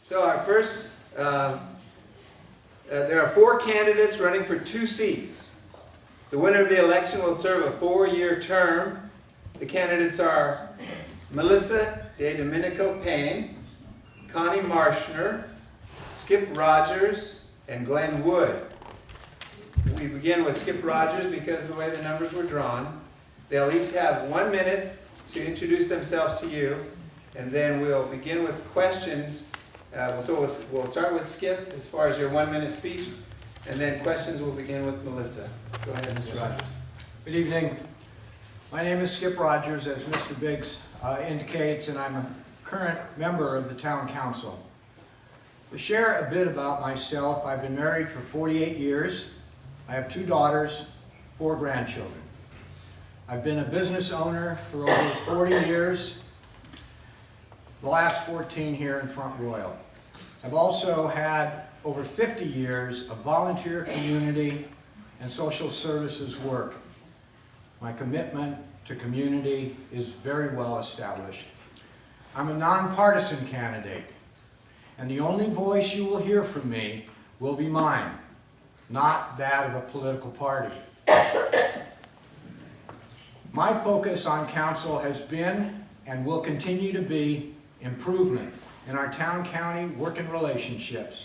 So our first, there are 4 candidates running for 2 seats. The winner of the election will serve a 4-year term. The candidates are Melissa DeDomenico-Payne, Connie Marshner, Skip Rogers, and Glenn Wood. We begin with Skip Rogers because of the way the numbers were drawn. They'll each have 1 minute to introduce themselves to you, and then we'll begin with questions. So we'll start with Skip as far as your 1-minute speech, and then questions will begin with Melissa. Go ahead, Mr. Rogers. Good evening. My name is Skip Rogers, as Mr. Biggs indicates, and I'm a current member of the Town Council. To share a bit about myself, I've been married for 48 years. I have 2 daughters, 4 grandchildren. I've been a business owner for over 40 years, the last 14 here in Front Royal. I've also had over 50 years of volunteer community and social services work. My commitment to community is very well established. I'm a nonpartisan candidate, and the only voice you will hear from me will be mine, not that of a political party. My focus on council has been and will continue to be improvement in our town-county working relationships,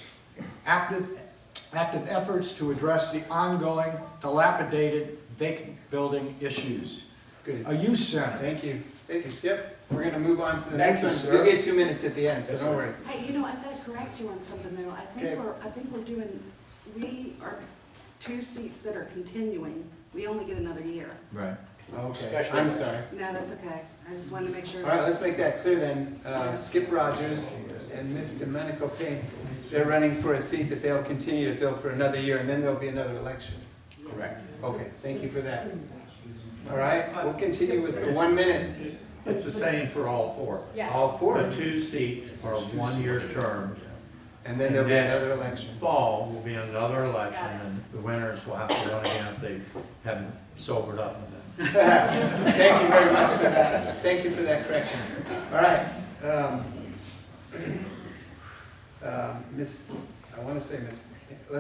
active efforts to address the ongoing dilapidated vacant building issues. Good. A youth center. Thank you. Thank you, Skip. We're going to move on to the Thank next you, one. sir. You'll get 2 minutes at the end, so don't worry. Hey, you know, I've got to correct you on something though. I think we're doing, we are 2 seats that are continuing. We only get another year. Right. Okay, I'm sorry. No, that's okay. I just wanted to make sure. All right, let's make that clear then. Skip Rogers and Ms. DeDomenico-Payne, they're running for a seat that they'll continue to fill for another year, and then there'll be another election. Yes. Correct. Okay, thank you for that. All right, we'll continue with the 1 minute. It's the same for all 4. Yes. All 4. The 2 seats are 1-year terms. And then there'll be Next another election. Fall will be another election, and the winners will have to run again if they haven't sobered up. Thank you very much for that. Thank you for that correction. All right. Let's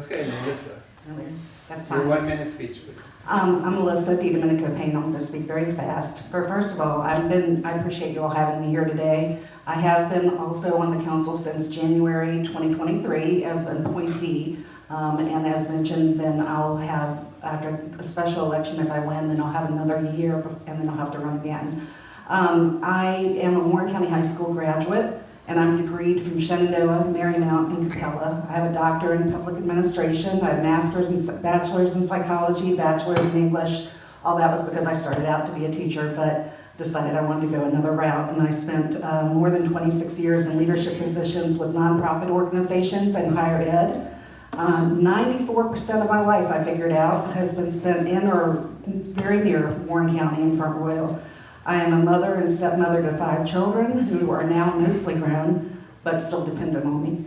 go ahead, Melissa. Really? That's Your fine. 1-minute speech, please. I'm Melissa DeDomenico-Payne. I'm going to speak very fast. First of all, I appreciate you all having me here today. I have been also on the council since January 2023 as an appointee. And as mentioned, then I'll have, after a special election, if I win, then I'll have another year and then I'll have to run again. I am a Warren County High School graduate, and I'm degreed from Shenandoah, Marymount, and Capella. I have a doctorate in public administration. I have bachelor's in psychology, bachelor's in English. All that was because I started out to be a teacher, but decided I wanted to go another route. And I spent more than 26 years in leadership positions with nonprofit organizations and higher ed. 94% of my life, I figured out, has been spent in or very near Warren County in Front Royal. I am a mother and stepmother to 5 children who are now mostly grown, but still dependent on me.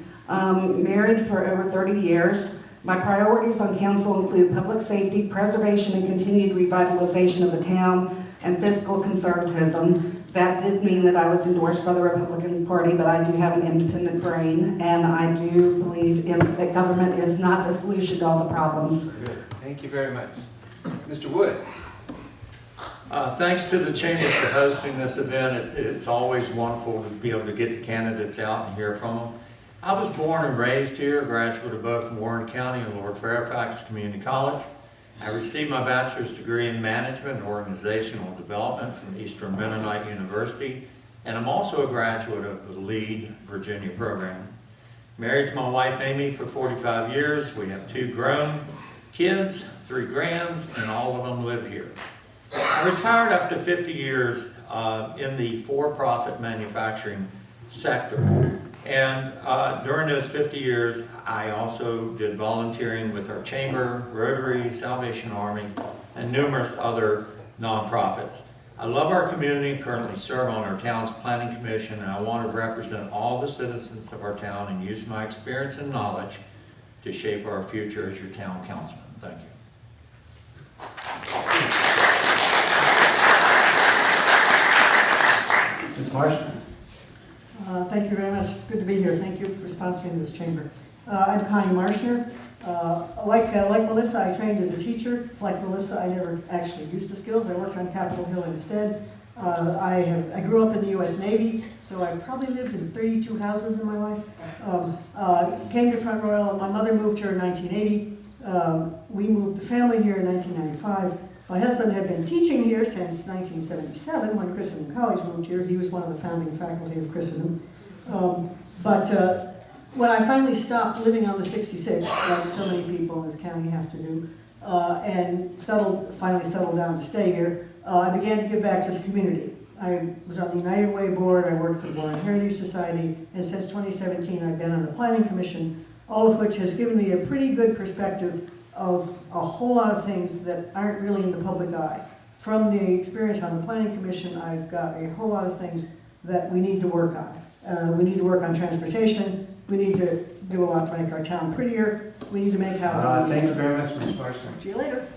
Married for over 30 years. My priorities on council include public safety, preservation and continued revitalization of the town, and fiscal conservatism. That did mean that I was endorsed by the Republican Party, but I do have an independent brain, and I do believe that government is not the solution to all the problems. Good. Thank you very much. Mr. Wood. Thanks to the Chamber for hosting this event. It's always wonderful to be able to get the candidates out and hear from them. I was born and raised here, graduate of both Warren County and Lord Fairfax Community College. I received my bachelor's degree in management and organizational development from Eastern Mennonite University, and I'm also a graduate of the LEAD Virginia program. Married to my wife Amy for 45 years. We have 2 grown kids, 3 grands, and all of them live here. I retired after 50 years in the for-profit manufacturing sector. And during those 50 years, I also did volunteering with our chamber, Rotary, Salvation Army, and numerous other nonprofits. I love our community and currently serve on our town's planning commission, and I want to represent all the citizens of our town and use my experience and knowledge to shape our future as your town councilman. Thank you. Ms. Marshner. Thank you very much. Good to be here. Thank you for sponsoring this chamber. I'm Connie Marshner. Like Melissa, I trained as a teacher. Like Melissa, I never actually used the skills. I worked on Capitol Hill instead. I grew up in the U.S. Navy, so I probably lived in 32 houses in my life. Came to Front Royal. My mother moved here in 1980. We moved the family here in 1995. My husband had been teaching here since 1977 when Christendom College moved here. He was one of the founding faculty of Christendom. But when I finally stopped living on the 66, like so many people in this county have to do, and finally settled down to stay here, I began to give back to the community. I was on the United Way board, I worked for the Warren Heritage Society, and since 2017 I've been on the Planning Commission, all of which has given me a pretty good perspective of a whole lot of things that aren't really in the public eye. From the experience on the Planning Commission, I've got a whole lot of things that we need to work on. We need to work on transportation. We need to do a lot to make our town prettier. We need to make housing. Thank you very much, Ms. Marshner. See you later.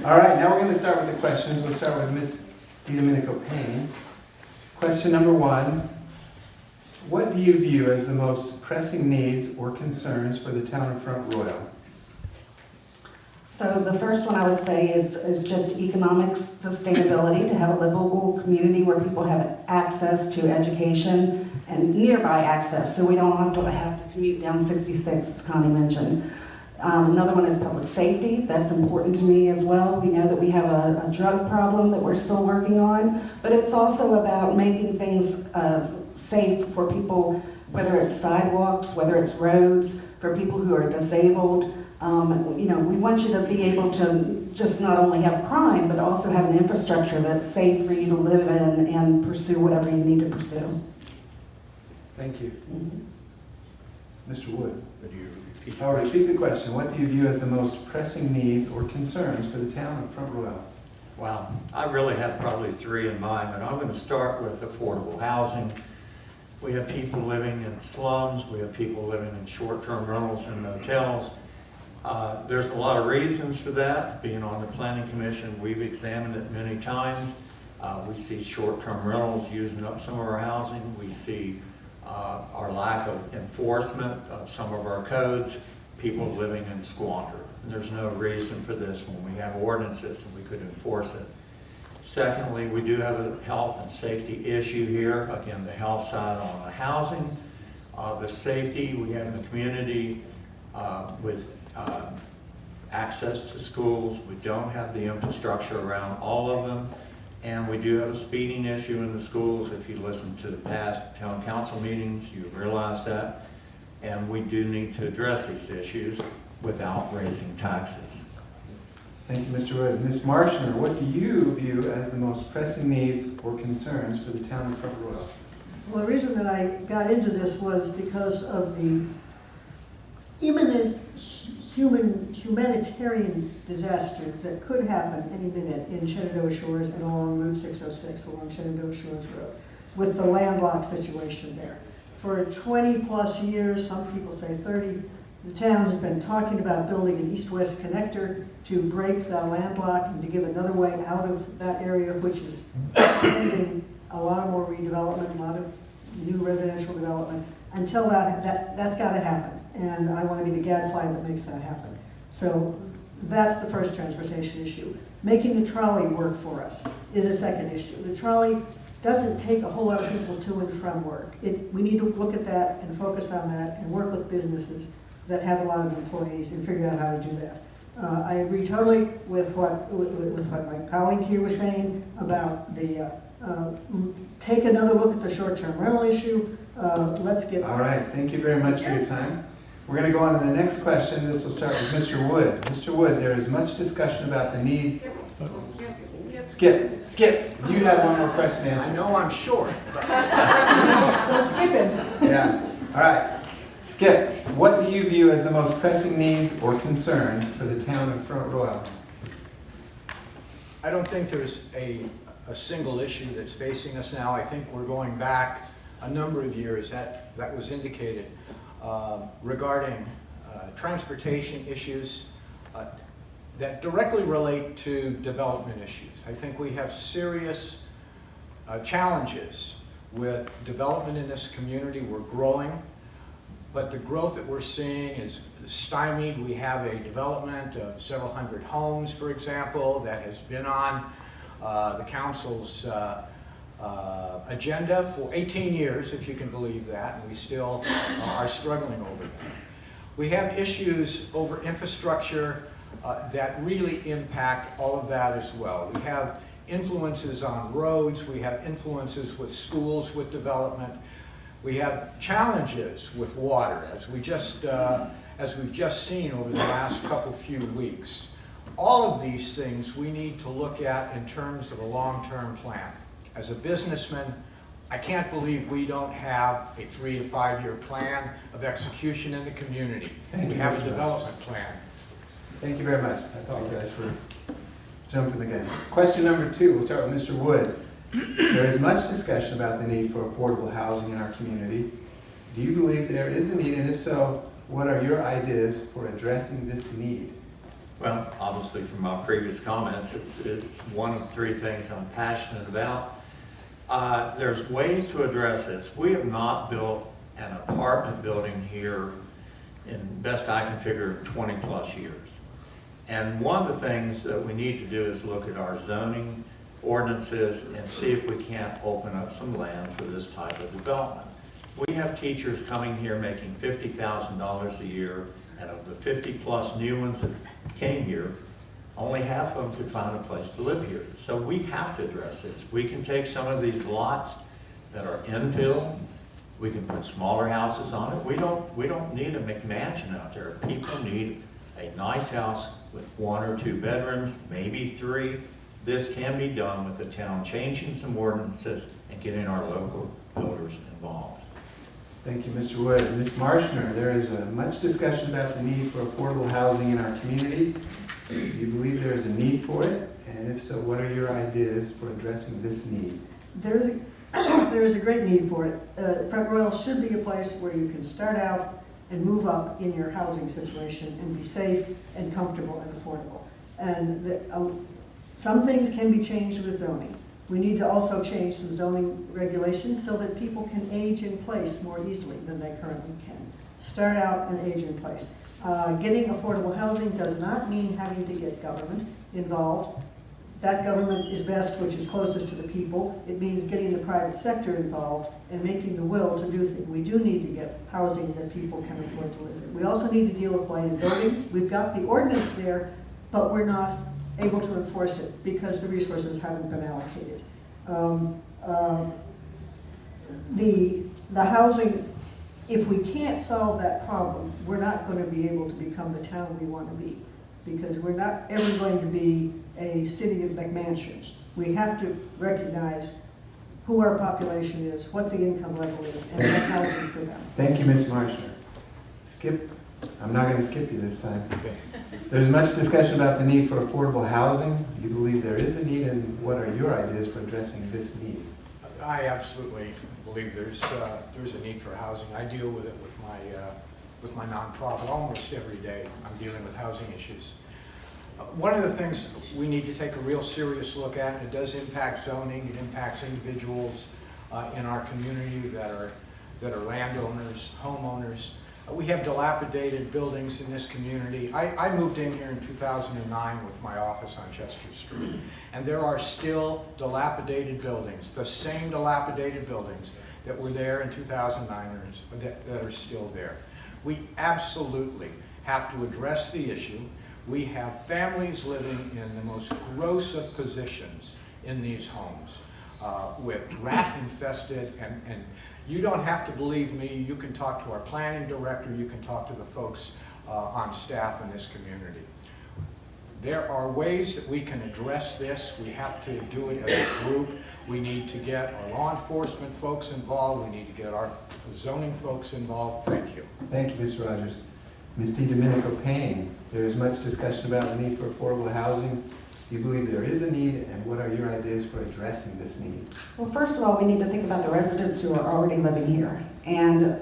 All right, now we're going to start with the questions. We'll start with Ms. DeDomenico-Payne. Question number 1. What do you view as the most pressing needs or concerns for the town of Front Royal? So the first one I would say is just economic sustainability, to have a livable community where people have access to education and nearby access, so we don't have to commute down 66, as Connie mentioned. Another one is public safety. That's important to me as well. We know that we have a drug problem that we're still working on, but it's also about making things safe for people, whether it's sidewalks, whether it's roads, for people who are disabled. We want you to be able to just not only have crime, but also have an infrastructure that's safe for you to live in and pursue whatever you need to pursue. Thank you. Mr. Wood. Would you repeat? I'll repeat the question. What do you view as the most pressing needs or concerns for the town of Front Royal? Wow, I really have probably 3 in mind, and I'm going to start with affordable housing. We have people living in slums. We have people living in short-term rentals and motels. There's a lot of reasons for that. Being on the Planning Commission, we've examined it many times. We see short-term rentals using up some of our housing. We see our lack of enforcement of some of our codes, people living in squander. And there's no reason for this when we have ordinances and we could enforce it. Secondly, we do have a health and safety issue here. Again, the health side on the housing, the safety we have in the community with access to schools. We don't have the infrastructure around all of them. And we do have a speeding issue in the schools. If you listen to the past town council meetings, you realize that. And we do need to address these issues without raising taxes. Thank you, Mr. Wood. Ms. Marshner, what do you view as the most pressing needs or concerns for the town of Front Royal? Well, the reason that I got into this was because of the imminent humanitarian disaster that could happen any minute in Shenandoah Shores and along Route 606 along Shenandoah Shores Road with the landlocked situation there. For 20 plus years, some people say 30, the town has been talking about building an east-west connector to break the landlock and to give another way out of that area, which is pending a lot more redevelopment, a lot of new residential development. Until that's got to happen. And I want to be the gadfly that makes that happen. So that's the first transportation issue. Making the trolley work for us is a second issue. The trolley doesn't take a whole lot of people to and from work. We need to look at that and focus on that and work with businesses that have a lot of employees and figure out how to do that. I agree totally with what my colleague here was saying about the take another look at the short-term rental issue. Let's get. All right, thank you very much for your time. We're going to go on to the next question. This will start with Mr. Wood. Mr. Wood, there is much discussion about the needs. Skip. You have one more question to answer. I know I'm short. Don't skip it. Yeah. All right. Skip, what do you view as the most pressing needs or concerns for the town of Front Royal? I don't think there's a single issue that's facing us now. I think we're going back a number of years, that was indicated, regarding transportation issues that directly relate to development issues. I think we have serious challenges with development in this community. We're growing, but the growth that we're seeing is stymied. We have a development of several hundred homes, for example, that has been on the council's agenda for 18 years, if you can believe that, and we still are struggling over that. We have issues over infrastructure that really impact all of that as well. We have influences on roads, we have influences with schools, with development. We have challenges with water, as we've just seen over the last few weeks. All of these things we need to look at in terms of a long-term plan. As a businessman, I can't believe we don't have a 3 to 5 year plan of execution in the community. Thank We you, have Mr. a development plan. Thank you very much. I apologize for jumping the gun. Question number 2, we'll start with Mr. Wood. There is much discussion about the need for affordable housing in our community. Do you believe there is a need, and if so, what are your ideas for addressing this need? Well, obviously from my previous comments, it's one of 3 things I'm passionate about. There's ways to address this. We have not built an apartment building here in best I can figure 20 plus years. And one of the things that we need to do is look at our zoning ordinances and see if we can't open up some land for this type of development. We have teachers coming here making $50,000 a year, and of the 50 plus new ones that came here, only half of them could find a place to live here. So we have to address this. We can take some of these lots that are infill, we can put smaller houses on it. We don't need a McMansion out there. People need a nice house with 1 or 2 bedrooms, maybe 3. This can be done with the town changing some ordinances and getting our local builders involved. Thank you, Mr. Wood. Ms. Marshner, there is much discussion about the need for affordable housing in our community. Do you believe there is a need for it? And if so, what are your ideas for addressing this need? There is a great need for it. Front Royal should be a place where you can start out and move up in your housing situation and be safe and comfortable and affordable. And some things can be changed with zoning. We need to also change some zoning regulations so that people can age in place more easily than they currently can. Start out and age in place. Getting affordable housing does not mean having to get government involved. That government is best, which is closest to the people. It means getting the private sector involved and making the will to do things. We do need to get housing that people can afford to live in. We also need to deal with blighted buildings. We've got the ordinance there, but we're not able to enforce it because the resources haven't been allocated. The housing, if we can't solve that problem, we're not going to be able to become the town we want to be, because we're not ever going to be a city of McMansions. We have to recognize who our population is, what the income level is, and get housing for them. Thank you, Ms. Marshner. Skip, I'm not going to skip you this time. There's much discussion about the need for affordable housing. Do you believe there is a need, and what are your ideas for addressing this need? I absolutely believe there's a need for housing. I deal with it with my nonprofit almost every day. I'm dealing with housing issues. One of the things we need to take a real serious look at, and it does impact zoning, it impacts individuals in our community that are landowners, homeowners. We have dilapidated buildings in this community. I moved in here in 2009 with my office on Chester Street, and there are still dilapidated buildings, the same dilapidated buildings that were there in 2009 that are still there. We absolutely have to address the issue. We have families living in the most gross of positions in these homes with rat infested, and you don't have to believe me. You can talk to our planning director. You can talk to the folks on staff in this community. There are ways that we can address this. We have to do it as a group. We need to get our law enforcement folks involved. We need to get our zoning folks involved. Thank you. Thank you, Mr. Rogers. Ms. DeDomenico-Payne, there is much discussion about the need for affordable housing. Do you believe there is a need, and what are your ideas for addressing this need? Well, first of all, we need to think about the residents who are already living here. And,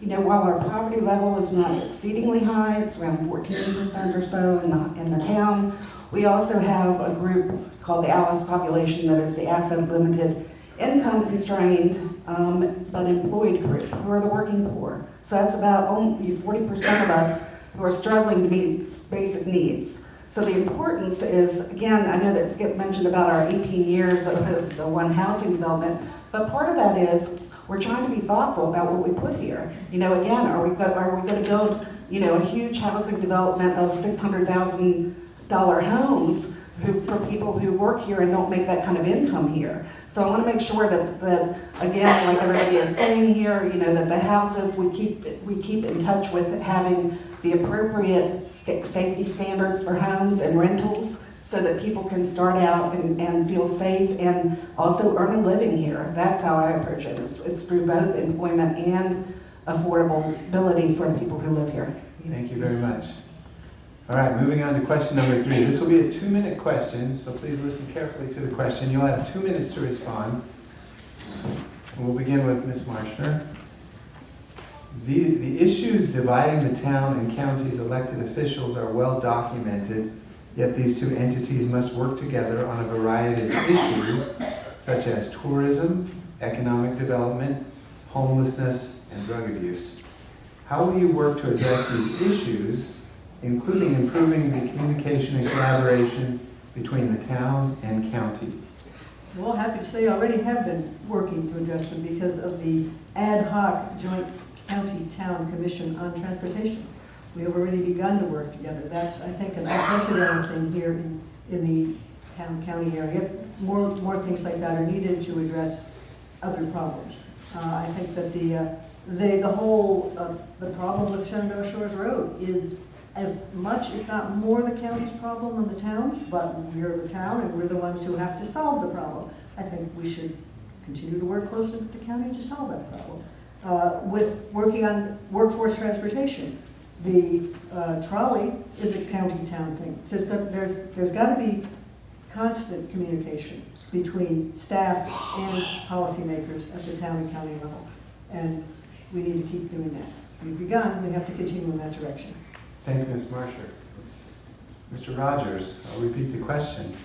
while our poverty level is not exceedingly high, it's around 14% or so in the town, we also have a group called the Alice population that is the asset limited. income constrained, but employed group, who are the working poor. So that's about only 40% of us who are struggling to meet basic needs. So the importance is, again, I know that Skip mentioned about our 18 years of the one housing development, but part of that is we're trying to be thoughtful about what we put here. You know, again, are we going to build, you know, a huge housing development of $600,000 homes for people who work here and don't make that kind of income here? So I want to make sure that again, like everybody is saying here, you know, that the houses, we keep in touch with having the appropriate safety standards for homes and rentals so that people can start out and feel safe and also earn a living here. That's how I approach it. It's through both employment and affordability for the people who live here. Thank you very much. All right, moving on to question number 3. This will be a 2-minute question, so please listen carefully to the question. You'll have 2 minutes to respond. We'll begin with Ms. Marshner. The issues dividing the town and county's elected officials are well documented, yet these two entities must work together on a variety of issues, such as tourism, economic development, homelessness, and drug abuse. How will you work to address these issues, including improving the communication and collaboration between the town and county? Well, happy to say I already have been working to address them because of the ad hoc joint county-town commission on transportation. We have already begun to work together. That's, I think, an unprecedented thing here in the town-county area. More things like that are needed to address other problems. I think that the problem with Shenandoah Shores Road is as much, if not more, the county's problem than the town's, but we're the town and we're the ones who have to solve the problem. I think we should continue to work closely with the county to solve that problem. With working on workforce transportation, the trolley is a county-town thing. So there's got to be constant communication between staff and policymakers at the town and county level. And we need to keep doing that. We've begun, we have to continue in that direction. Thank you, Ms. Marshner. Mr. Rogers, I'll repeat the question.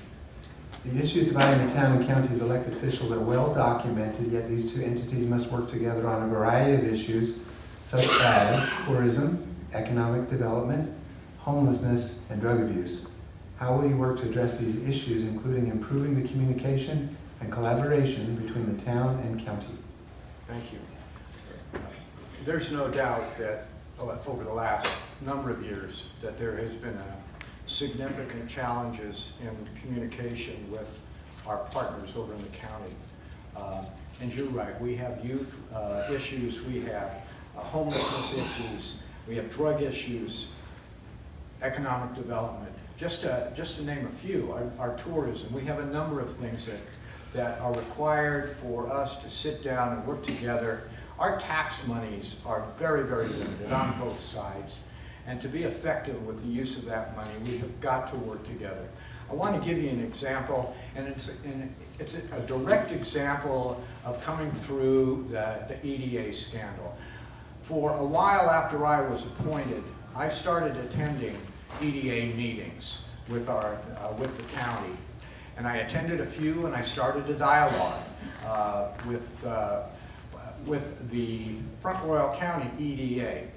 The issues dividing the town and county's elected officials are well documented, yet these two entities must work together on a variety of issues, such as tourism, economic development, homelessness, and drug abuse. How will you work to address these issues, including improving the communication and collaboration between the town and county? Thank you. There's no doubt that over the last number of years that there has been significant challenges in communication with our partners over in the county. And you're right, we have youth issues, we have homelessness issues, we have drug issues, economic development. Just to name a few, our tourism, we have a number of things that are required for us to sit down and work together. Our tax monies are very, very limited on both sides. And to be effective with the use of that money, we have got to work together. I want to give you an example, and it's a direct example of coming through the EDA scandal. For a while after I was appointed, I started attending EDA meetings with the county. And I attended a few, and I started a dialogue with the Front Royal County EDA.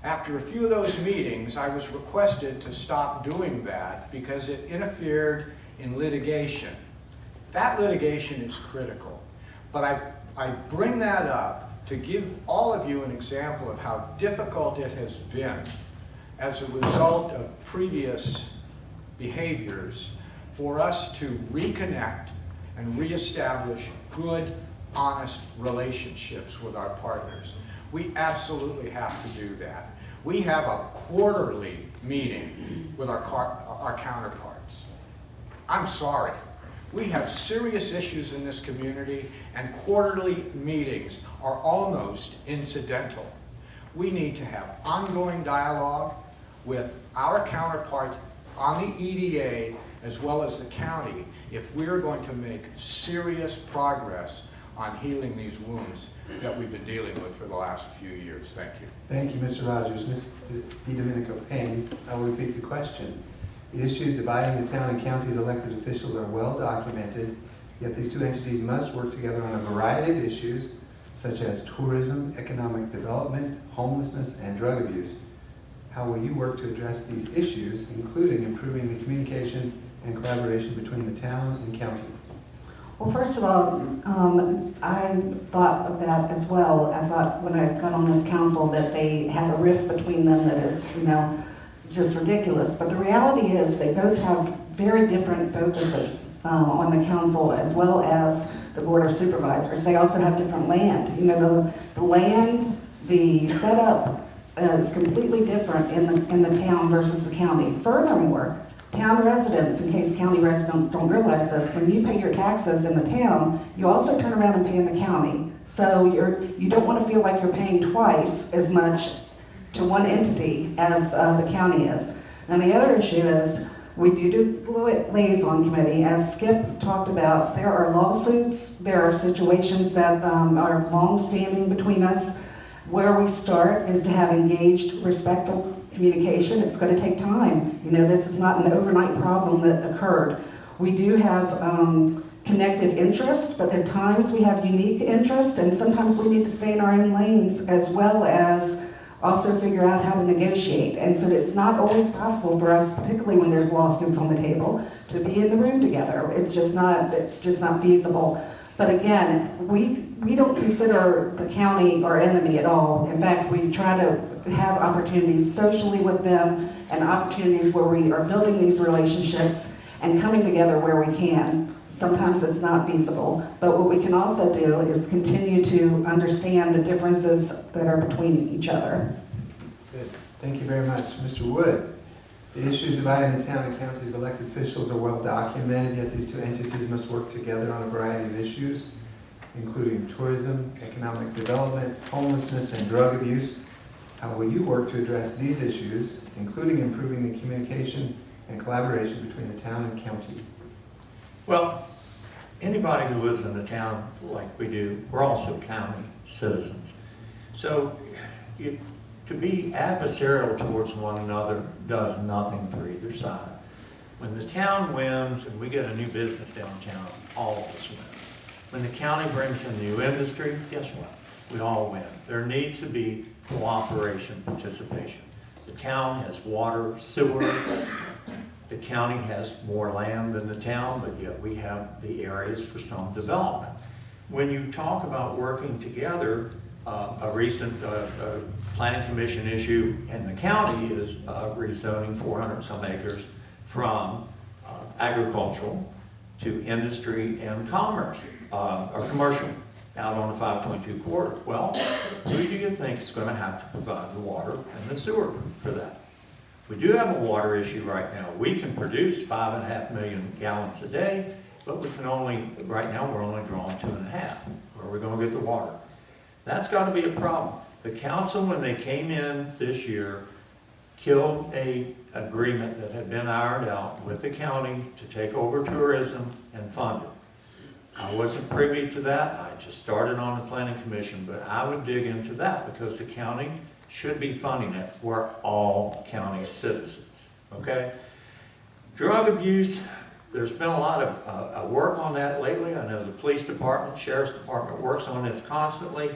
After a few of those meetings, I was requested to stop doing that because it interfered in litigation. That litigation is critical, but I bring that up to give all of you an example of how difficult it has been as a result of previous behaviors for us to reconnect and reestablish good, honest relationships with our partners. We absolutely have to do that. We have a quarterly meeting with our counterparts. I'm sorry. We have serious issues in this community, and quarterly meetings are almost incidental. We need to have ongoing dialogue with our counterparts on the EDA as well as the county if we're going to make serious progress on healing these wounds that we've been dealing with for the last few years. Thank you. Thank you, Mr. Rogers. Ms. DeDomenico-Payne, I will repeat the question. The issues dividing the town and county's elected officials are well documented, Yet these two entities must work together on a variety of issues such as tourism, economic development, homelessness, and drug abuse. How will you work to address these issues, including improving the communication and collaboration between the town and county? Well, first of all, I thought of that as well. I thought when I got on this council that they have a rift between them that is, just ridiculous. But the reality is they both have very different focuses on the council as well as the Board of Supervisors. They also have different land. The land, the setup is completely different in the town versus the county. Furthermore, town residents, in case county residents don't realize this, when you pay your taxes in the town, you also turn around and pay in the county. So you don't want to feel like you're paying twice as much to one entity as the county is. And the other issue is, we do liaison committee, as Skip talked about, there are lawsuits, there are situations that are long-standing between us. Where we start is to have engaged, respectful communication. It's going to take time. This is not an overnight problem that occurred. We do have connected interest, but at times we have unique interest, and sometimes we need to stay in our own lanes as well as also figure out how to negotiate. And so it's not always possible for us, particularly when there's lawsuits on the table, to be in the room together. It's just not feasible. But again, we don't consider the county our enemy at all. In fact, we try to have opportunities socially with them and opportunities where we are building these relationships and coming together where we can. Sometimes it's not feasible, but what we can also do is continue to understand the differences that are between each other. Good. Thank you very much. Mr. Wood, the issues dividing the town and county's elected officials are well documented, yet these two entities must work together on a variety of issues, including tourism, economic development, homelessness, and drug abuse. How will you work to address these issues, including improving the communication and collaboration between the town and county? Well, anybody who lives in the town like we do, we're also county citizens. So to be adversarial towards one another does nothing for either side. When the town wins and we get a new business downtown, all of us win. When the county brings in new industry, guess what? We all win. There needs to be cooperation, participation. The town has water, sewer. The county has more land than the town, but yet we have the areas for some development. When you talk about working together, a recent planning commission issue in the county is rezoning 400 some acres from agricultural to industry and commerce, or commercial, out on the 5.2 corridor. Well, who do you think is going to have to provide the water and the sewer for that? We do have a water issue right now. We can produce 5.5 million gallons a day, but we can only, right now we're only drawing 2.5. Where are we going to get the water? That's got to be a problem. The council, when they came in this year, killed an agreement that had been ironed out with the county to take over tourism and fund it. I wasn't privy to that. I just started on the planning commission, but I would dig into that because the county should be funding it. We're all county citizens, okay? Drug abuse, there's been a lot of work on that lately. I know the police department, sheriff's department works on this constantly.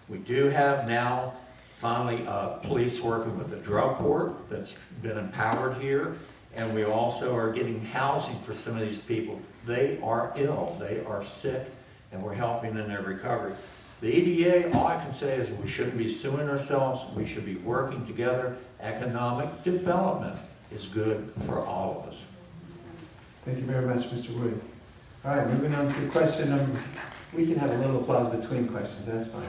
We do have now, finally, police working with the drug court that's been empowered here. And we also are getting housing for some of these people. They are ill, they are sick, and we're helping in their recovery. The EDA, all I can say is we shouldn't be suing ourselves. We should be working together. Economic development is good for all of us. Thank you very much, Mr. Wood. All right, moving on to question number. We can have a little applause between questions, that's fine.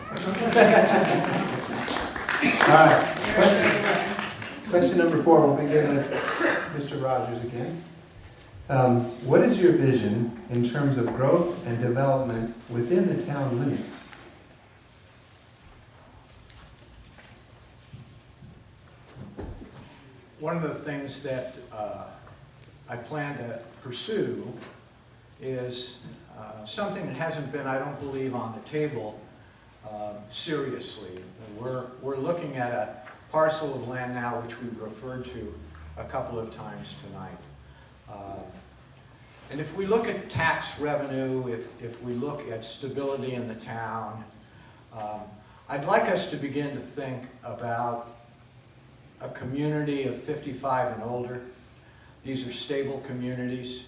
All right, question number 4, we'll begin with Mr. Rogers again. What is your vision in terms of growth and development within the town limits? One of the things that I plan to pursue is something that hasn't been, I don't believe, on the table seriously. We're looking at a parcel of land now which we've referred to a couple of times tonight. And if we look at tax revenue, if we look at stability in the town, I'd like us to begin to think about a community of 55 and older. These are stable communities.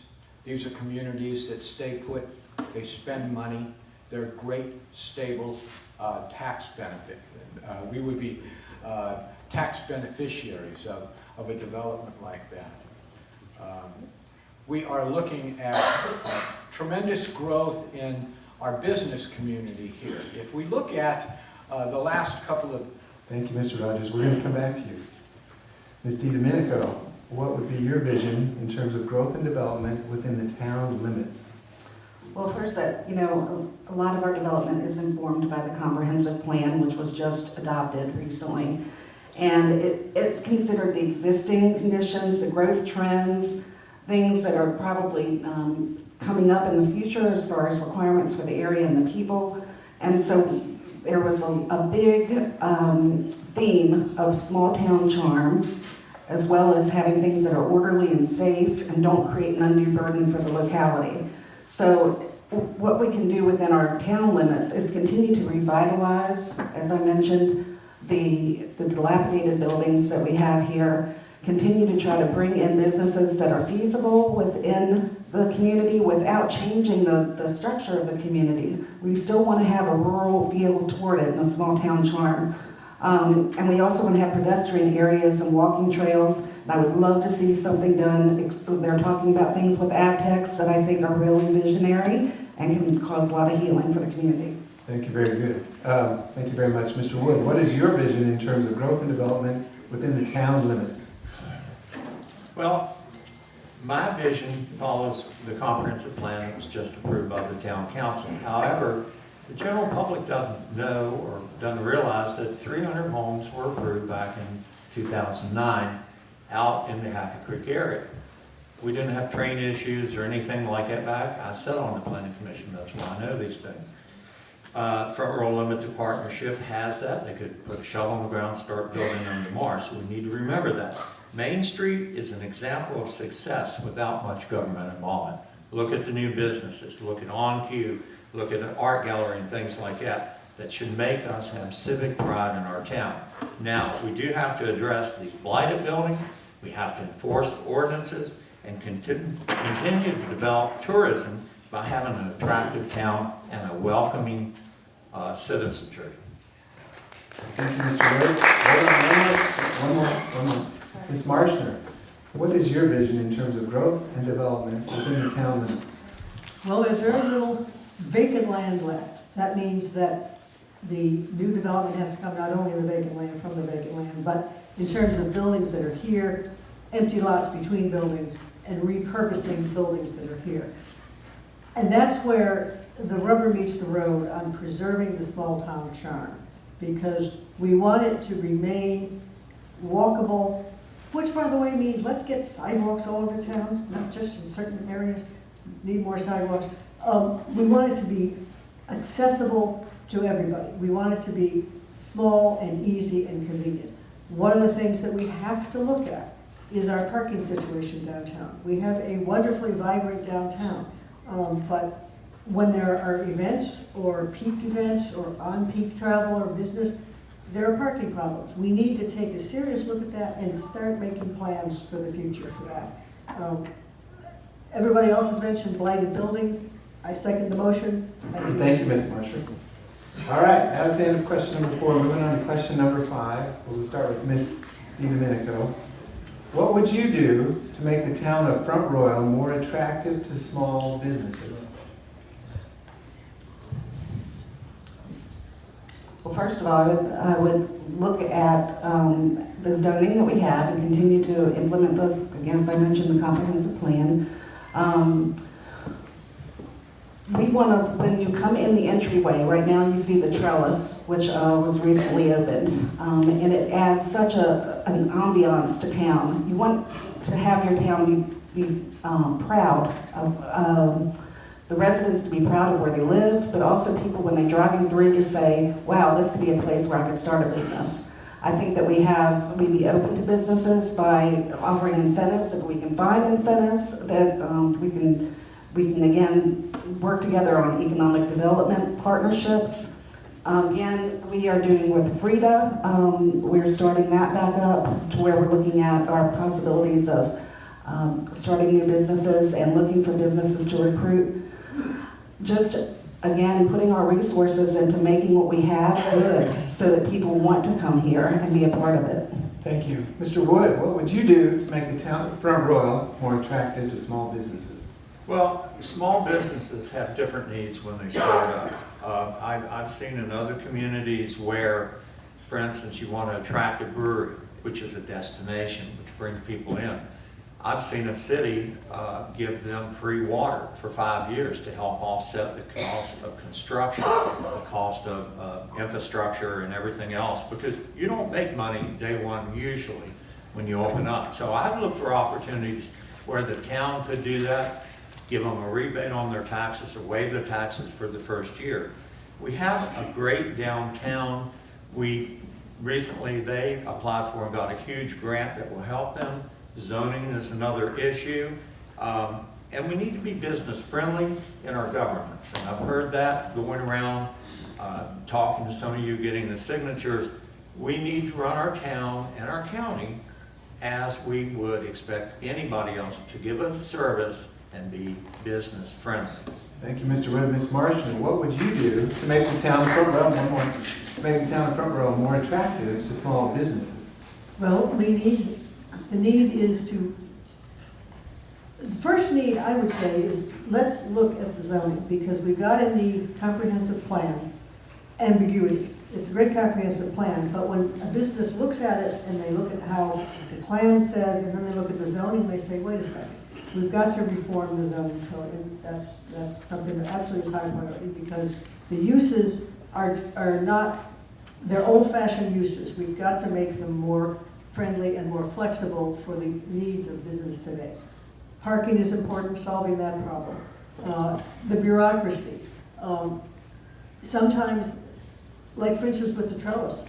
These are communities that stay put, they spend money. They're great, stable tax benefit. We would be tax beneficiaries of a development like that. We are looking at tremendous growth in our business community here. If we look at the last couple of... Thank you, Mr. Rogers. We're going to come back to you. Ms. DeDomenico, what would be your vision in terms of growth and development within the town limits? Well, first, you know, a lot of our development is informed by the comprehensive plan, which was just adopted recently. And it's considered the existing conditions, the growth trends, things that are probably coming up in the future as far as requirements for the area and the people. And so there was a big theme of small town charm, as well as having things that are orderly and safe and don't create an undue burden for the locality. So what we can do within our town limits is continue to revitalize, as I mentioned, the dilapidated buildings that we have here, continue to try to bring in businesses that are feasible within the community without changing the structure of the community. We still want to have a rural feel toward it and a small town charm. And we also want to have pedestrian areas and walking trails. And I would love to see something done. They're talking about things with AgTechs that I think are really visionary and can cause a lot of healing for the community. Thank you, very good. Thank you very much. Mr. Wood, what is your vision in terms of growth and development within the town limits? Well, my vision follows the comprehensive plan that was just approved by the town council. However, the general public doesn't know or doesn't realize that 300 homes were approved back in 2009 out in the Happy Creek area. We didn't have train issues or anything like that back. I sat on the planning commission, that's why I know these things. Front Row Limited Partnership has that. They could put a shovel on the ground, start building on tomorrow, so we need to remember that. Main Street is an example of success without much government involvement. Look at the new businesses, look at On Cue, look at an art gallery and things like that, that should make us have civic pride in our town. Now, we do have to address these blighted buildings, we have to enforce ordinances, and continue to develop tourism by having an attractive town and a welcoming citizenry. Thank you, Mr. Wood. One more. Ms. Marshner, what is your vision in terms of growth and development within the town limits? Well, there's very little vacant land left. That means that the new development has to come not only in the vacant land, from the vacant land, but in terms of buildings that are here, empty lots between buildings, and repurposing buildings that are here. And that's where the rubber meets the road on preserving the small town charm, because we want it to remain walkable, which, by the way, means let's get sidewalks all over town, not just in certain areas, need more sidewalks. We want it to be accessible to everybody. We want it to be small and easy and convenient. One of the things that we have to look at is our parking situation downtown. We have a wonderfully vibrant downtown, but when there are events or peak events or on-peak travel or business, there are parking problems. We need to take a serious look at that and start making plans for the future for that. Everybody else has mentioned blighted buildings. I second the motion. Thank you, Ms. Marshner. All right, that was the end of question number 4. Moving on to question number 5. We'll start with Ms. DeDomenico. What would you do to make the town of Front Royal more attractive to small businesses? Well, first of all, I would look at the zoning that we have and continue to implement again, as I mentioned, the comprehensive plan. We want to, when you come in the entryway, right now you see the trellis, which was recently opened, and it adds such an ambiance to town. You want to have your town be proud of the residents, to be proud of where they live, but also people when they're driving through to say, wow, this could be a place where I could start a business. I think that we'd be open to businesses by offering incentives, if we can find incentives, that we can We can again work together on economic development partnerships. Again, we are doing with Frida. We're starting that back up to where we're looking at our possibilities of starting new businesses and looking for businesses to recruit. Just again, putting our resources into making what we have good so that people want to come here and be a part of it. Thank you. Mr. Wood, what would you do to make the town of Front Royal more attractive to small businesses? Well, small businesses have different needs when they start up. I've seen in other communities where, for instance, you want to attract a brewery, which is a destination, which brings people in. I've seen a city give them free water for 5 years to help offset the cost of construction, the cost of infrastructure and everything else, because you don't make money day one usually when you open up. So I've looked for opportunities where the town could do that, give them a rebate on their taxes or waive their taxes for the first year. We have a great downtown. Recently they applied for and got a huge grant that will help them. Zoning is another issue. And we need to be business friendly in our governments. And I've heard that going around, talking to some of you, getting the signatures. We need to run our town and our county as we would expect anybody else to give us service and be business friendly. Thank you, Mr. Wood. Ms. Marshner, what would you do to make the town of Front Royal more attractive to small businesses? Well, the need is to, the first need I would say is, let's look at the zoning, because we've got in the comprehensive plan ambiguity. It's a great comprehensive plan, but when a business looks at it and they look at how the plan says, and then they look at the zoning, they say, wait a second, we've got to reform the zoning code, and that's something that absolutely is high priority, because the uses are not, they're old-fashioned uses. We've got to make them more friendly and more flexible for the needs of business today. Parking is important, solving that problem. The bureaucracy. Sometimes, like for instance with the trellis,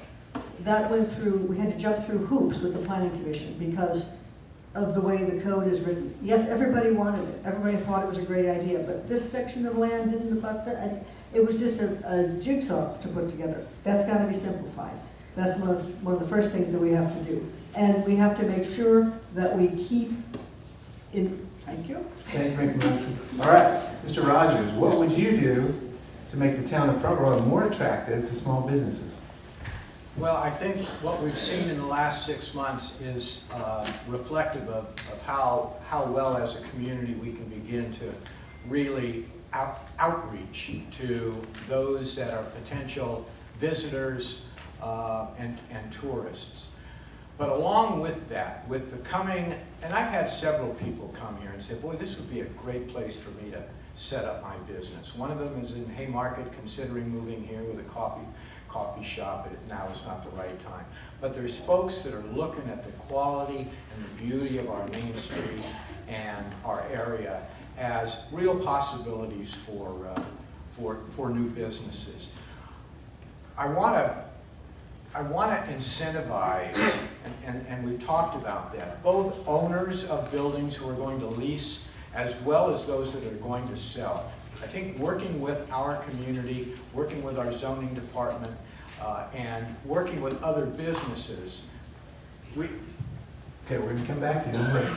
that went through, we had to jump through hoops with the planning commission because of the way the code is written. Yes, everybody wanted it. Everybody thought it was a great idea, but this section of land didn't about that. It was just a jigsaw to put together. That's got to be simplified. That's one of the first things that we have to do. And we have to make sure that we keep in, thank you. Thank you, Ms. Marshner. All right, Mr. Rogers, what would you do to make the town of Front Royal more attractive to small businesses? Well, I think what we've seen in the last 6 months is reflective of how well as a community we can begin to really outreach to those that are potential visitors and tourists. But along with that, with the coming, and I've had several people come here and say, boy, this would be a great place for me to set up my business. One of them is in Haymarket, considering moving here with a coffee shop. Now is not the right time. But there's folks that are looking at the quality and the beauty of our main street and our area as real possibilities for new businesses. I want to incentivize, and we've talked about that, both owners of buildings who are going to lease as well as those that are going to sell. I think working with our community, working with our zoning department, and working with other businesses, Okay, we're going to come back to you. Don't worry.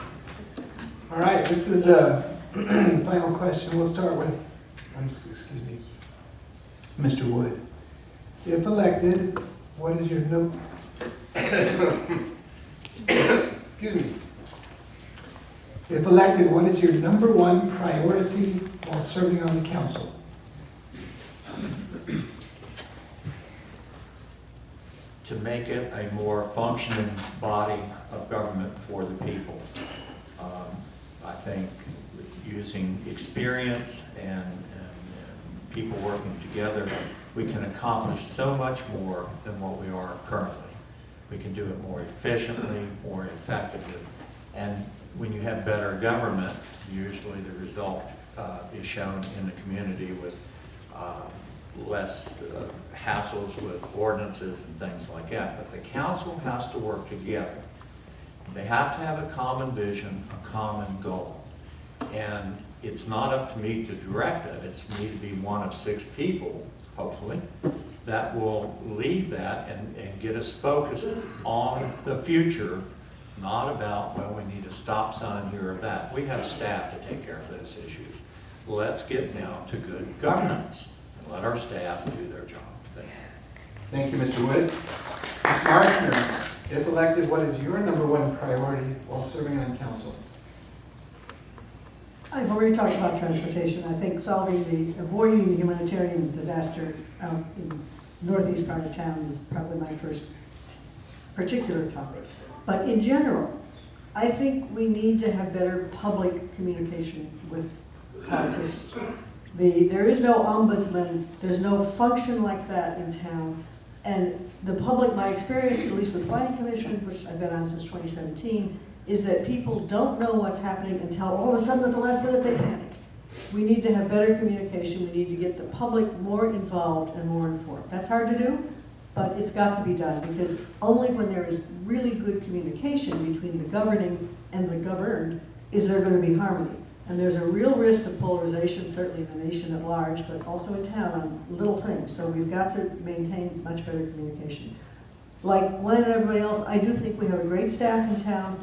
All right, this is the final question. We'll start with, excuse me, Mr. Wood. If elected, what is your excuse me. If elected, what is your number one priority while serving on the council? To make it a more functioning body of government for the people. I think using experience and people working together, we can accomplish so much more than what we are currently. We can do it more efficiently, more effectively. And when you have better government, usually the result is shown in the community with less hassles with ordinances and things like that. But the council has to work together. They have to have a common vision, a common goal. And it's not up to me to direct it. It's me to be one of 6 people, hopefully, that will lead that and get us focused on the future, not about, well, we need a stop sign here or that. We have staff to take care of those issues. Let's get down to good governance and let our staff do their job. Thank you. Thank you, Mr. Wood. Ms. Marshner, if elected, what is your #1 priority while serving on council? I've already talked about transportation. I think avoiding the humanitarian disaster out in northeast part of town is probably my first particular topic. But in general, I think we need to have better public communication with politicians. There is no ombudsman, there's no function like that in town. And the public, my experience, at least with planning commission, which I've been on since 2017, is that people don't know what's happening until all of a sudden at the last minute they panic. We need to have better communication. We need to get the public more involved and more informed. That's hard to do, but it's got to be done, because only when there is really good communication between the governing and the governed is there going to be harmony. And there's a real risk of polarization, certainly in the nation at large, but also in town on little things. So we've got to maintain much better communication. Like Glenn and everybody else, I do think we have a great staff in town,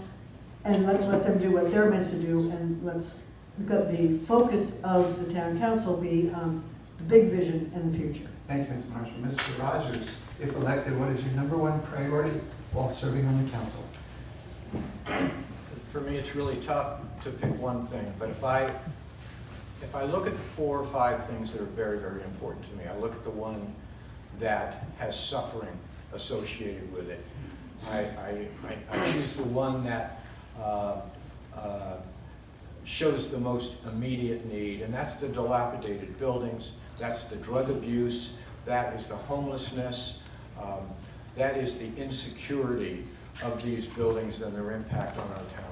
and let's let them do what they're meant to do, and let's let the focus of the town council be the big vision and the future. Thank you, Ms. Marshall. Mr. Rogers, if elected, what is your #1 priority while serving on the council? For me, it's really tough to pick one thing, but if I look at the 4 or 5 things that are very, very important to me, I look at the one that has suffering associated with it. I choose the one that shows the most immediate need, and that's the dilapidated buildings, that's the drug abuse, that is the homelessness, that is the insecurity of these buildings and their impact on our town.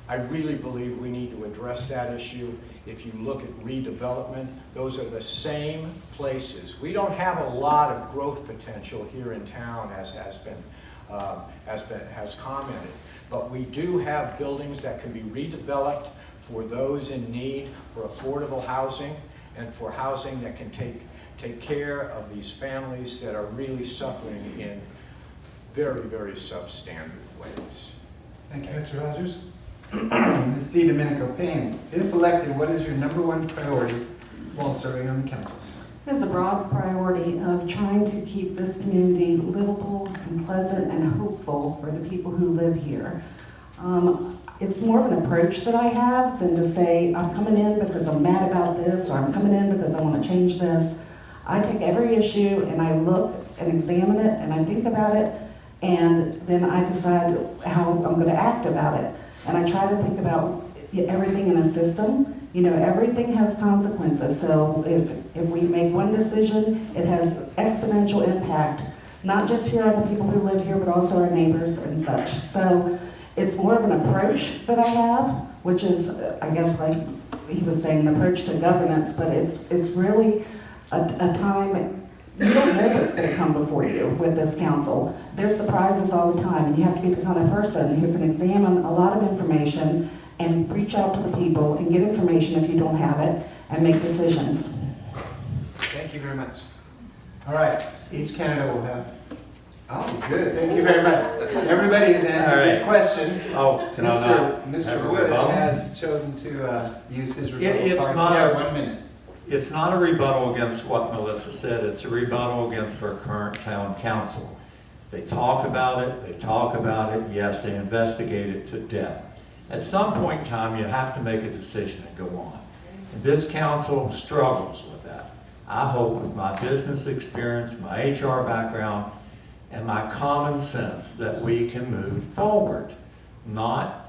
I really believe we need to address that issue. If you look at redevelopment, those are the same places. We don't have a lot of growth potential here in town, as has commented, but we do have buildings that can be redeveloped for those in need, for affordable housing, and for housing that can take care of these families that are really suffering in very, very substandard ways. Thank you, Mr. Rogers. Ms. DeDomenico-Payne, if elected, what is your #1 priority while serving on the council? There's a broad priority of trying to keep this community livable and pleasant and hopeful for the people who live here. It's more of an approach that I have than to say, I'm coming in because I'm mad about this, or I'm coming in because I want to change this. I take every issue and I look and examine it and I think about it, and then I decide how I'm going to act about it. And I try to think about everything in a system. You know, everything has consequences. So if we make one decision, it has exponential impact, not just here on the people who live here, but also our neighbors and such. So it's more of an approach that I have, which is, I guess, like he was saying, an approach to governance, but it's really a time. You don't know what's going to come before you with this council. There's surprises all the time, and you have to be the kind of person who can examine a lot of information and reach out to the people and get information if you don't have it, and make decisions. Thank you very much. All right, each candidate will have, oh, good, thank you very much. Everybody has answered this question. Oh, can I not? Mr. Wood has chosen to use his rebuttal cards. Not Yeah, 1 minute. It's not a rebuttal against what Melissa said. It's a rebuttal against our current town council. They talk about it, yes, they investigate it to death. At some point in time, you have to make a decision and go on. And this council struggles with that. I hope with my business experience, my HR background, and my common sense that we can move forward, not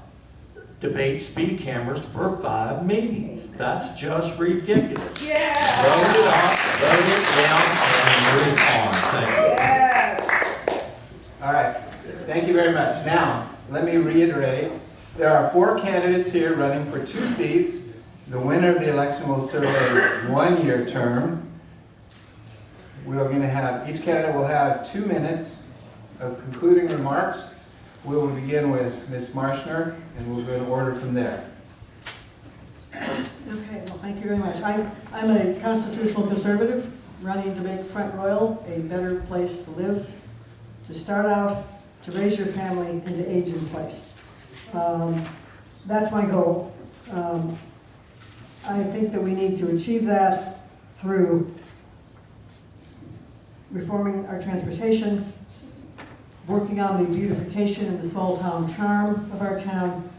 debate speed cameras for 5 meetings. That's just ridiculous. Yeah! Vote it up, vote it down, and move on. Thank you. Yes! All right, thank you very much. Now, let me reiterate, there are 4 candidates here running for 2 seats. The winner of the election will serve a 1-year term. We are going to have, each candidate will have 2 minutes of concluding remarks. We will begin with Ms. Marshner, and we'll go in order from there. Okay, well, thank you very much. I'm a constitutional conservative running to make Front Royal a better place to live, to start out, to raise your family, and to age in place. That's my goal. I think that we need to achieve that through reforming our transportation, working on the beautification and the small town charm of our town,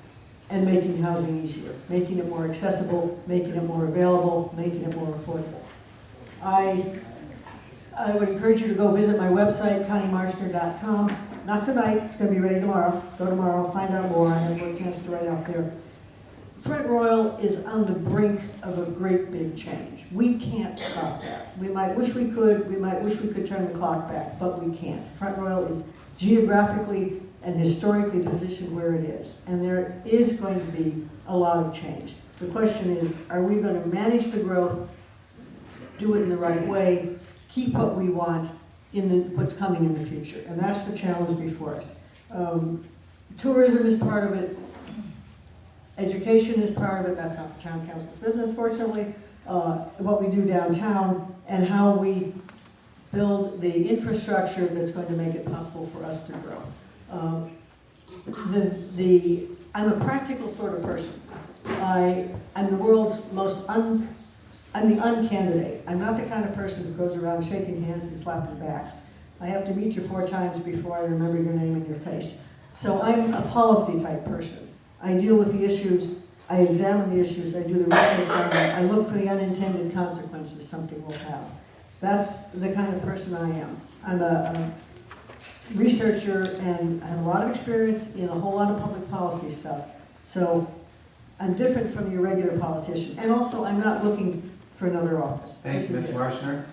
and making housing easier, making it more accessible, making it more available, making it more affordable. I would encourage you to go visit my website, conniemarshner.com. Not tonight, it's going to be ready tomorrow. Go tomorrow, find out more. I have a chance to write out there. Front Royal is on the brink of a great big change. We can't stop that. We might wish we could, we might wish we could turn the clock back, but we can't. Front Royal is geographically and historically positioned where it is, and there is going to be a lot of change. The question is, are we going to manage the growth, do it in the right way, keep what we want in what's coming in the future? And that's the challenge before us. Tourism is part of it. Education is part of it. That's not the town council's business, fortunately. What we do downtown and how we build the infrastructure that's going to make it possible for us to grow. I'm a practical sort of person. I'm the world's I'm the uncandidate. I'm not the kind of person who goes around shaking hands and slapping backs. I have to meet you 4 times before I remember your name and your face. So I'm a policy type person. I deal with the issues, I examine the issues, I do the research on them, I look for the unintended consequences something will have. That's the kind of person I am. I'm a researcher and I have a lot of experience in a whole lot of public policy stuff. So I'm different from your regular politician. And also, I'm not looking for another office. Thank you, Ms. Marshner.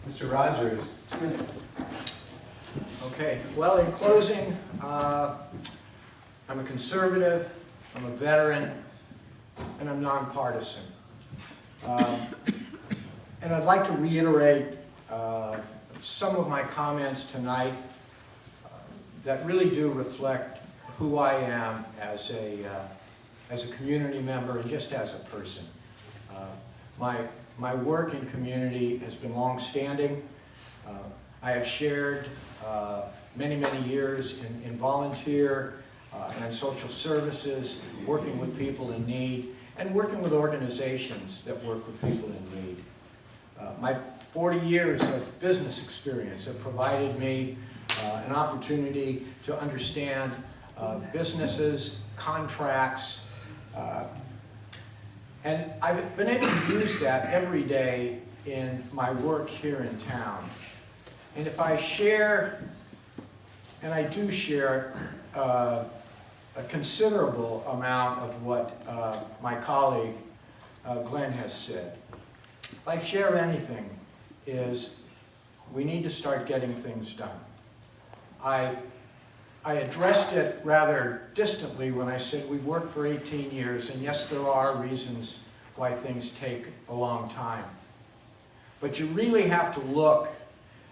Mr. Rogers, 2 minutes. Okay, well, in closing, I'm a conservative, I'm a veteran, and I'm nonpartisan. And I'd like to reiterate some of my comments tonight that really do reflect who I am as a community member and just as a person. My work in community has been long-standing. I have shared many, many years in volunteer and social services, working with people in need, and working with organizations that work with people in need. My 40 years of business experience have provided me an opportunity to understand businesses, contracts, and I've been able to use that every day in my work here in town. And if I share, and I do share, a considerable amount of what my colleague Glenn has said. If I share anything, is we need to start getting things done. I addressed it rather distantly when I said we've worked for 18 years, and yes, there are reasons why things take a long time. But you really have to look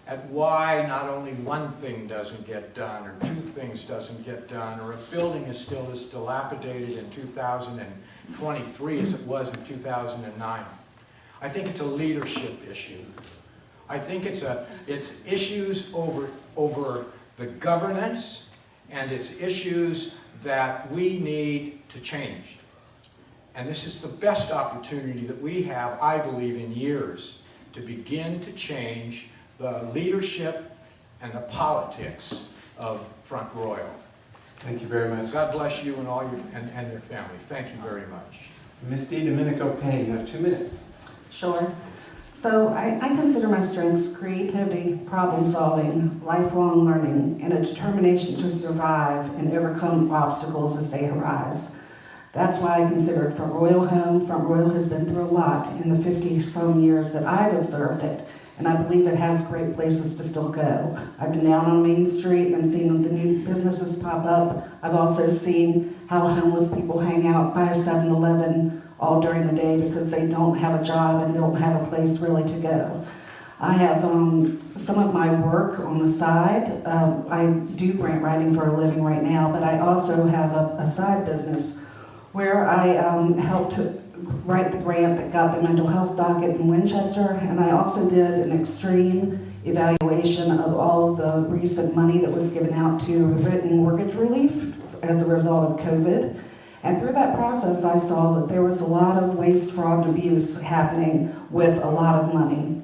at why not only one thing doesn't get done, or 2 things doesn't get done, or a building is still as dilapidated in 2023 as it was in 2009. I think it's a leadership issue. I think it's issues over the governance, and it's issues that we need to change. And this is the best opportunity that we have, I believe, in years to begin to change the leadership and the politics of Front Royal. Thank you very much. God bless you and all your and your family. Thank you very much. Ms. DeDomenico-Payne, you have 2 minutes. Sure. So I consider my strengths creativity, problem solving, lifelong learning, and a determination to survive and overcome obstacles as they arise. That's why I consider it Front Royal home. Front Royal has been through a lot in the 50-some years that I've observed it, and I believe it has great places to still go. I've been down on Main Street and seen the new businesses pop up. I've also seen how homeless people hang out by a 7-Eleven all during the day because they don't have a job and don't have a place really to go. I have some of my work on the side. I do grant writing for a living right now, but I also have a side business where I help to write the grant that got the mental health docket in Winchester, and I also did an extreme evaluation of all of the recent money that was given out to written mortgage relief as a result of COVID. And through that process, I saw that there was a lot of waste, fraud, and abuse happening with a lot of money.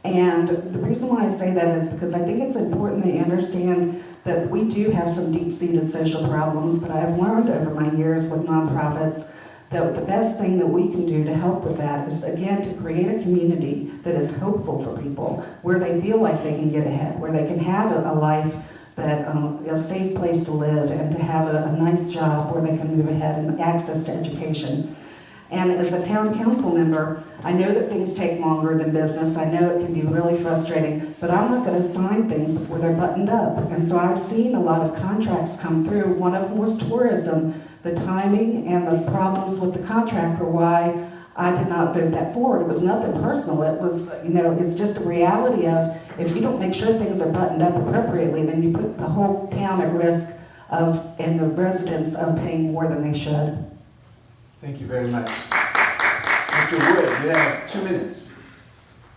And the reason why I say that is because I think it's important that you understand that we do have some deep-seated social problems, but I've learned over my years with nonprofits that the best thing that we can do to help with that is, again, to create a community that is hopeful for people, where they feel like they can get ahead, where they can have a life that, a safe place to live, and to have a nice job where they can move ahead and access to education. And as a town council member, I know that things take longer than business. I know it can be really frustrating, but I'm not going to sign things before they're buttoned up. And so I've seen a lot of contracts come through. One of them was tourism. The timing and the problems with the contract were why I did not vote that forward. It was nothing personal. It was, it's just a reality of, if you don't make sure things are buttoned up appropriately, then you put the whole town at risk of, and the residents of paying more than they should. Thank you very much. Mr. Wood, you have 2 minutes.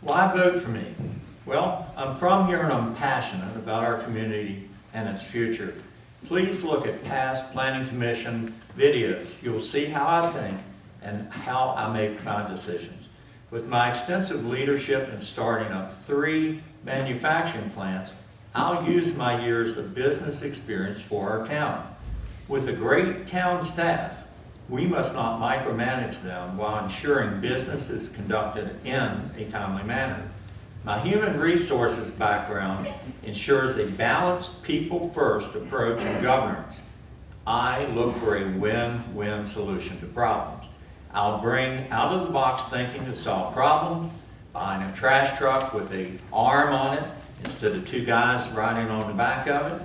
Why vote for me? Well, I'm from here and I'm passionate about our community and its future. Please look at past Planning Commission videos. You'll see how I think and how I make my decisions. With my extensive leadership in starting up 3 manufacturing plants, I'll use my years of business experience for our town. With a great town staff, we must not micromanage them while ensuring business is conducted in a timely manner. My human resources background ensures a balanced, people-first approach in governance. I look for a win-win solution to problems. I'll bring out-of-the-box thinking to solve problems, buying a trash truck with an arm on it instead of 2 guys riding on the back of it.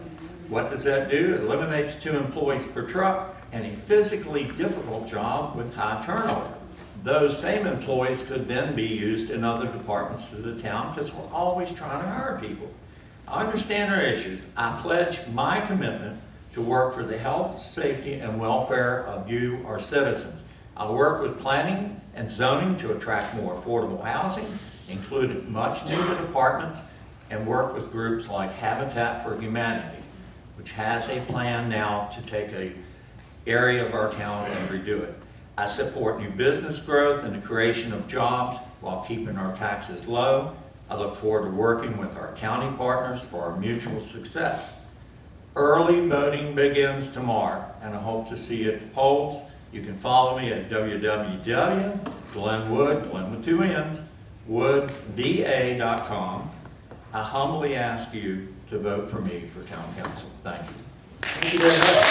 What does that do? It eliminates 2 employees per truck and a physically difficult job with high turnover. Those same employees could then be used in other departments through the town, because we're always trying to hire people. I understand our issues. I pledge my commitment to work for the health, safety, and welfare of you, our citizens. I work with planning and zoning to attract more affordable housing, including much needed apartments, and work with groups like Habitat for Humanity, which has a plan now to take an area of our town and redo it. I support new business growth and the creation of jobs while keeping our taxes low. I look forward to working with our county partners for our mutual success. Early voting begins tomorrow, and I hope to see you at the polls. You can follow me at www.glenwood, Glenn with 2 N's, woodva.com. I humbly ask you to vote for me for town council. Thank you. Thank you very much.